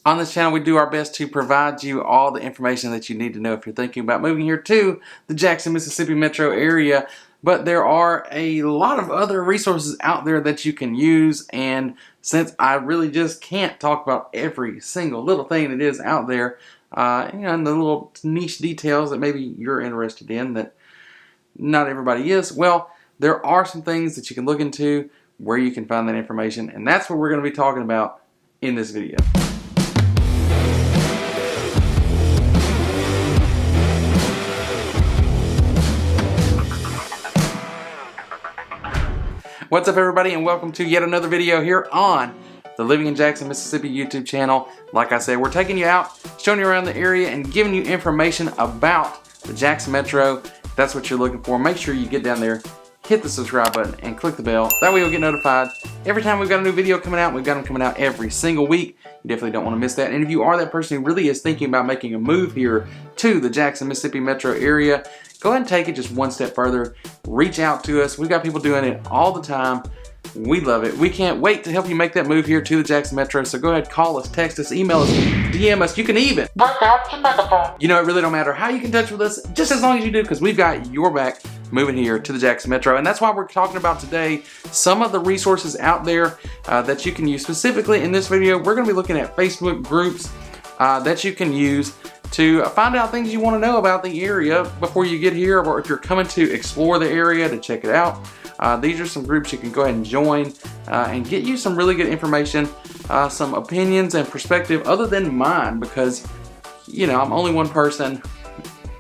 On this channel, we do our best to provide you all the information that you need to know if you're thinking about moving here to the Jackson, Mississippi metro area. But there are a lot of other resources out there that you can use, and since I really just can't talk about every single little thing that is out there, and the little niche details that maybe you're interested in that not everybody is, well, there are some things that you can look into where you can find that information, and that's what we're going to be talking about in this video. What's up, everybody, and welcome to yet another video here on the Living in Jackson, Mississippi YouTube channel. Like I said, we're taking you out, showing you around the area, and giving you information about the Jackson Metro. If that's what you're looking for, make sure you get down there, hit the subscribe button, and click the bell. That way you'll get notified every time we've got a new video coming out. We've got them coming out every single week. You definitely don't want to miss that. And if you are that person who really is thinking about making a move here to the Jackson, Mississippi metro area, go ahead and take it just one step further. Reach out to us. We've got people doing it all the time. We love it. We can't wait to help you make that move here to the Jackson Metro. So go ahead, call us, text us, email us, DM us. You can even work out your megaphone. You know, it really don't matter how you can touch with us, just as long as you do, because we've got your back moving here to the Jackson Metro. And that's why we're talking about today some of the resources out there that you can use. Specifically in this video, we're going to be looking at Facebook groups that you can use to find out things you want to know about the area before you get here, or if you're coming to explore the area to check it out. These are some groups you can go ahead and join and get you some really good information, some opinions and perspective other than mine, because, you know, I'm only one person.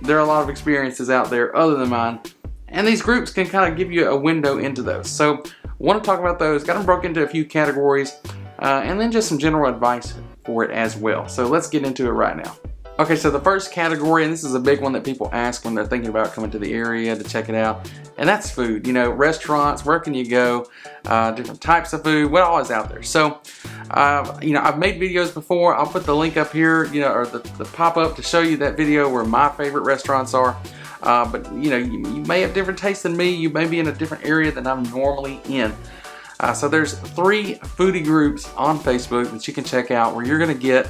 There are a lot of experiences out there other than mine, and these groups can kind of give you a window into those. So I want to talk about those, got them broken into a few categories, and then just some general advice for it as well. So let's get into it right now. Okay, so the first category, and this is a big one that people ask when they're thinking about coming to the area to check it out, and that's food. You know, restaurants, where can you go, different types of food, what all is out there. So, you know, I've made videos before. I'll put the link up here, you know, or the pop-up to show you that video where my favorite restaurants are. But, you know, you may have different tastes than me. You may be in a different area than I'm normally in. So there's 3 foodie groups on Facebook that you can check out where you're going to get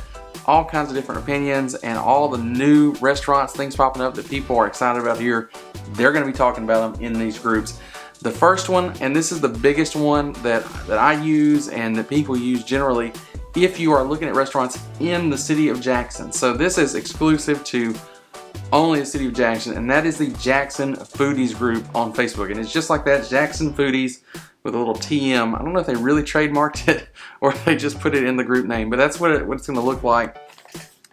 all kinds of different opinions and all the new restaurants, things popping up that people are excited about here. They're going to be talking about them in these groups. The first one, and this is the biggest one that I use and that people use generally, if you are looking at restaurants in the city of Jackson. So this is exclusive to only the city of Jackson, and that is the Jackson Foodies group on Facebook. And it's just like that, Jackson Foodies with a little TM. I don't know if they really trademarked it or if they just put it in the group name, but that's what it's going to look like.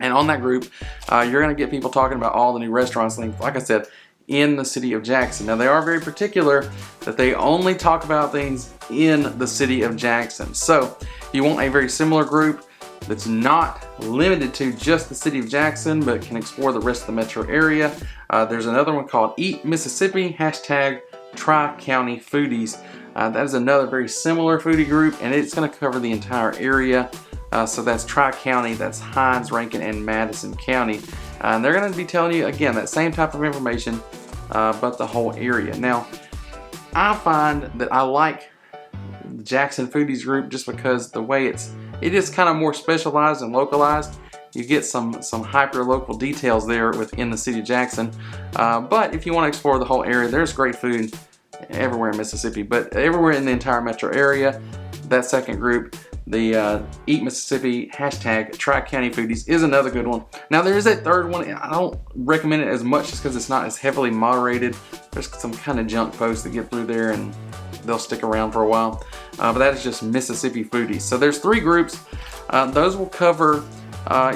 And on that group, you're going to get people talking about all the new restaurants, like I said, in the city of Jackson. Now, they are very particular that they only talk about things in the city of Jackson. So you want a very similar group that's not limited to just the city of Jackson, but can explore the rest of the metro area. There's another one called Eat Mississippi, hashtag Tri-County Foodies. That is another very similar foodie group, and it's going to cover the entire area. So that's Tri-County, that's Hinds, Rankin, and Madison County. And they're going to be telling you, again, that same type of information, but the whole area. Now, I find that I like the Jackson Foodies group just because the way it is kind of more specialized and localized. You get some hyper-local details there within the city of Jackson. But if you want to explore the whole area, there's great food everywhere in Mississippi, but everywhere in the entire metro area. That second group, the Eat Mississippi, hashtag Tri-County Foodies, is another good one. Now, there is a third one. I don't recommend it as much just because it's not as heavily moderated. There's some kind of junk posts that get through there and they'll stick around for a while. But that is just Mississippi Foodies. So there's 3 groups. Those will cover,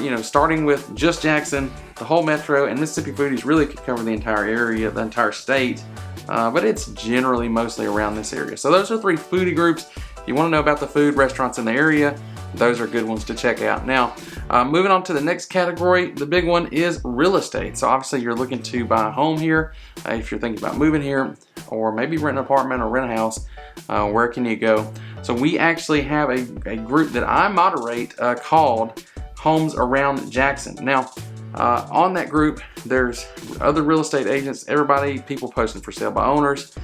you know, starting with just Jackson, the whole metro, and Mississippi Foodies really could cover the entire area, the entire state. But it's generally mostly around this area. So those are 3 foodie groups. If you want to know about the food restaurants in the area, those are good ones to check out. Now, moving on to the next category, the big one is real estate. So obviously you're looking to buy a home here. If you're thinking about moving here, or maybe rent an apartment or rent a house, where can you go? So we actually have a group that I moderate called Homes Around Jackson. Now, on that group, there's other real estate agents, people posting for sale by owners.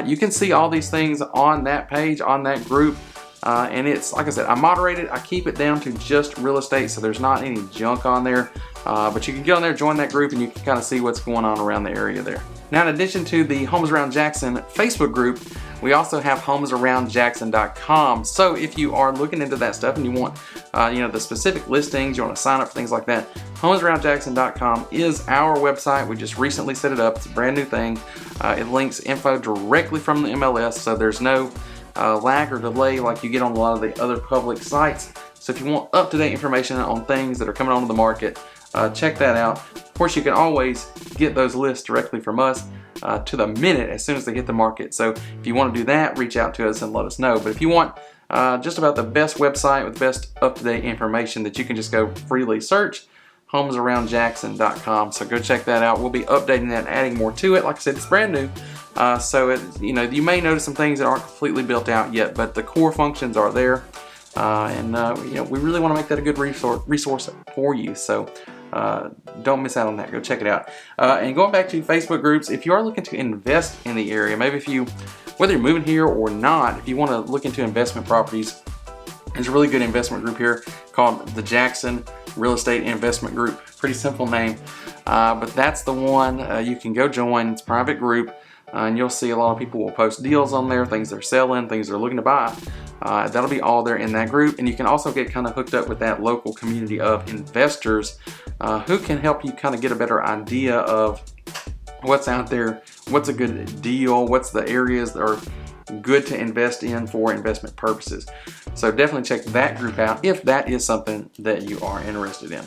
You can see all these things on that page, on that group. And it's, like I said, I moderate it. I keep it down to just real estate, so there's not any junk on there. But you can get on there, join that group, and you can kind of see what's going on around the area there. Now, in addition to the Homes Around Jackson Facebook group, we also have homesaroundjackson.com. So if you are looking into that stuff and you want, the specific listings, you want to sign up for things like that, homesaroundjackson.com is our website. We just recently set it up. It's a brand new thing. It links info directly from the MLS, so there's no lag or delay like you get on a lot of the other public sites. So if you want up-to-date information on things that are coming onto the market, check that out. Of course, you can always get those lists directly from us to the minute as soon as they hit the market. So if you want to do that, reach out to us and let us know. But if you want just about the best website with the best up-to-date information that you can just go freely search, homesaroundjackson.com. So go check that out. We'll be updating that and adding more to it. Like I said, it's brand new. So you may notice some things that aren't completely built out yet, but the core functions are there. We really want to make that a good resource for you. So don't miss out on that. Go check it out. And going back to Facebook groups, if you are looking to invest in the area, maybe whether you're moving here or not, if you want to look into investment properties, there's a really good investment group here called the Jackson Real Estate Investment Group. Pretty simple name, but that's the one you can go join. It's a private group, and you'll see a lot of people will post deals on there, things they're selling, things they're looking to buy. That'll be all there in that group, and you can also get kind of hooked up with that local community of investors who can help you kind of get a better idea of what's out there, what's a good deal, what's the areas that are good to invest in for investment purposes. So definitely check that group out if that is something that you are interested in.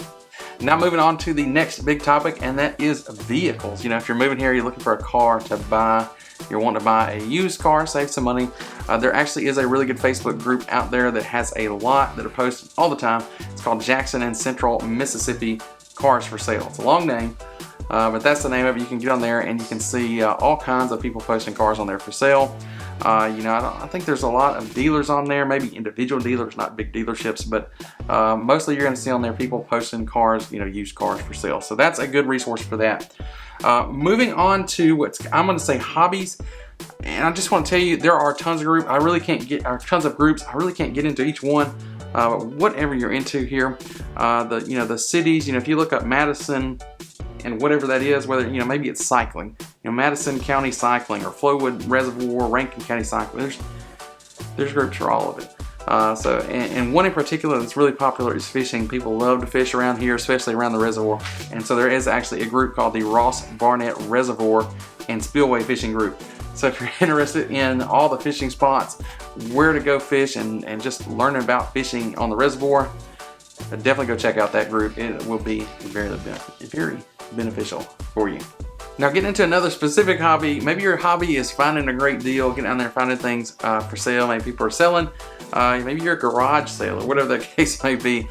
Now moving on to the next big topic, and that is vehicles. If you're moving here, you're looking for a car to buy, you're wanting to buy a used car, save some money. There actually is a really good Facebook group out there that has a lot that are posted all the time. It's called Jackson and Central Mississippi Cars for Sale. It's a long name, but that's the name of it. You can get on there and you can see all kinds of people posting cars on there for sale. I think there's a lot of dealers on there, maybe individual dealers, not big dealerships, but mostly you're going to see on there people posting cars, used cars for sale. So that's a good resource for that. Moving on to I'm going to say hobbies, and I just want to tell you there are tons of groups. I really can't get into each one. Whatever you're into here, the cities. If you look up Madison and whatever that is, whether maybe it's cycling, Madison County Cycling or Flowwood Reservoir, Rankin County Cycling. There's groups for all of it. And one in particular that's really popular is fishing. People love to fish around here, especially around the reservoir. And so there is actually a group called the Ross Barnett Reservoir and Spillway Fishing Group. So if you're interested in all the fishing spots, where to go fish, and just learning about fishing on the reservoir, definitely go check out that group. It will be very beneficial for you. Now getting into another specific hobby, maybe your hobby is finding a great deal, getting out there and finding things for sale. Maybe people are selling, maybe you're a garage sale or whatever the case may be.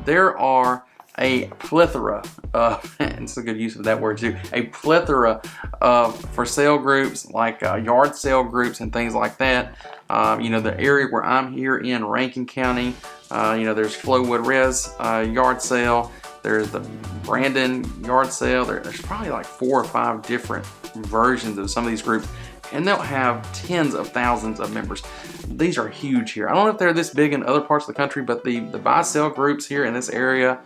There are a plethora of, and it's a good use of that word too, a plethora of for sale groups like yard sale groups and things like that. The area where I'm here in Rankin County, there's Flowwood Res yard sale. There's the Brandon yard sale. There's probably like 4 or 5 different versions of some of these groups, and they'll have tens of thousands of members. These are huge here. I don't know if they're this big in other parts of the country, but the buy-sell groups here in this area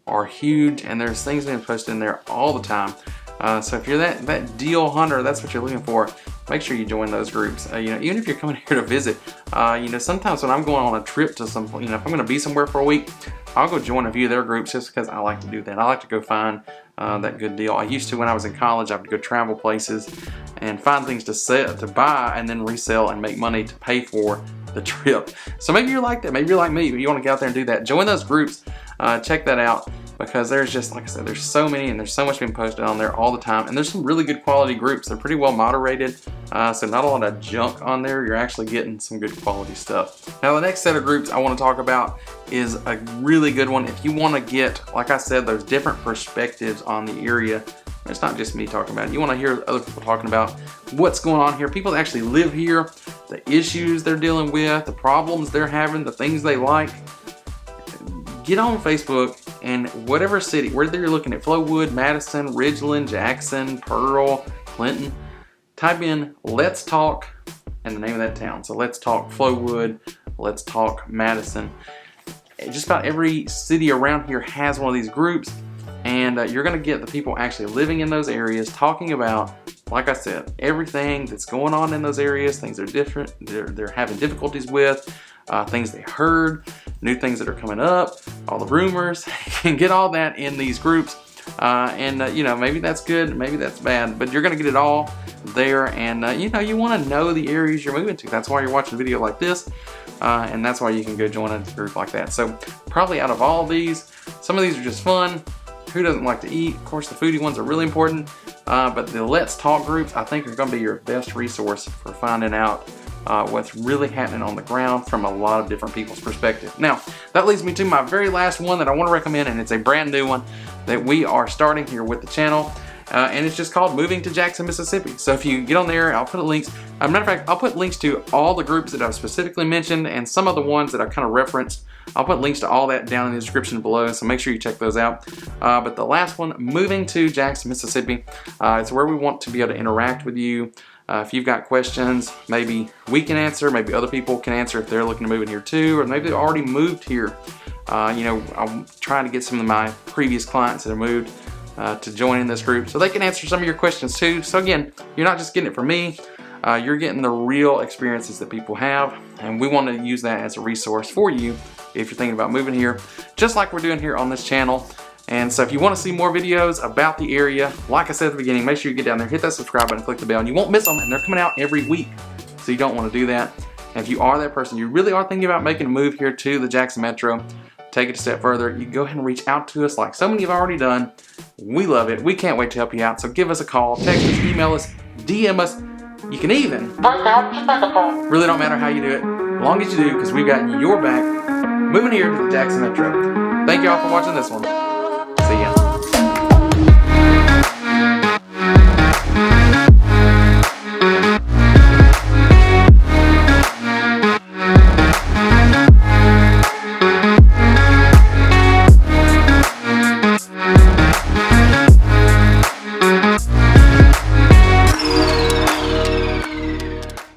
are huge, and there's things being posted in there all the time. So if you're that deal hunter, that's what you're looking for, make sure you join those groups. Even if you're coming here to visit, sometimes when I'm going on a trip to if I'm going to be somewhere for a week, I'll go join a few of their groups just because I like to do that. I like to go find that good deal. I used to when I was in college. I would go travel places and find things to buy and then resell and make money to pay for the trip. So maybe you're like that. Maybe you're like me. You want to get out there and do that. Join those groups. Check that out, because there's just, like I said, there's so many and there's so much being posted on there all the time. And there's some really good quality groups. They're pretty well moderated. So not a lot of junk on there. You're actually getting some good quality stuff. Now the next set of groups I want to talk about is a really good one. If you want to get, like I said, those different perspectives on the area. It's not just me talking about it. You want to hear other people talking about what's going on here. People that actually live here, the issues they're dealing with, the problems they're having, the things they like. Get on Facebook, and whatever city, whether you're looking at Flowwood, Madison, Ridgeland, Jackson, Pearl, Clinton, type in Let's Talk and the name of that town. So Let's Talk Flowwood Let's Talk Madison. Just about every city around here has one of these groups, and you're going to get the people actually living in those areas talking about, like I said, everything that's going on in those areas, things they're having difficulties with, things they heard, new things that are coming up, all the rumors. You can get all that in these groups, you know, maybe that's good, maybe that's bad, but you're going to get it all there. And you know, you want to know the areas you're moving to. That's why you're watching a video like this, and that's why you can go join a group like that. So probably out of all of these, some of these are just fun. Who doesn't like to eat? Of course, the foodie ones are really important, but the Let's Talk groups, I think, are going to be your best resource for finding out what's really happening on the ground from a lot of different people's perspective. Now, that leads me to my very last one that I want to recommend, and it's a brand new one that we are starting here with the channel, and it's just called Moving to Jackson, Mississippi. So if you get on there, I'll put links. Matter of fact, I'll put links to all the groups that I've specifically mentioned and some of the ones that I kind of referenced. I'll put links to all that down in the description below, so make sure you check those out. But the last one, Moving to Jackson, Mississippi, it's where we want to be able to interact with you. If you've got questions, maybe we can answer, maybe other people can answer if they're looking to move in here too, or maybe they've already moved here. You know, I'm trying to get some of my previous clients that have moved to join in this group so they can answer some of your questions too. So again, you're not just getting it from me, you're getting the real experiences that people have, and we want to use that as a resource for you if you're thinking about moving here, just like we're doing here on this channel. And so if you want to see more videos about the area, like I said at the beginning, make sure you get down there, hit that subscribe button, click the bell, and you won't miss them, and they're coming out every week, so you don't want to do that. And if you are that person, you really are thinking about making a move here to the Jackson Metro, take it a step further, you go ahead and reach out to us like so many have already done. We love it. We can't wait to help you out. So give us a call, text us, email us, DM us. You can even, really don't matter how you do it, as long as you do, because we've got your back moving here to the Jackson Metro. Thank you all for watching this one.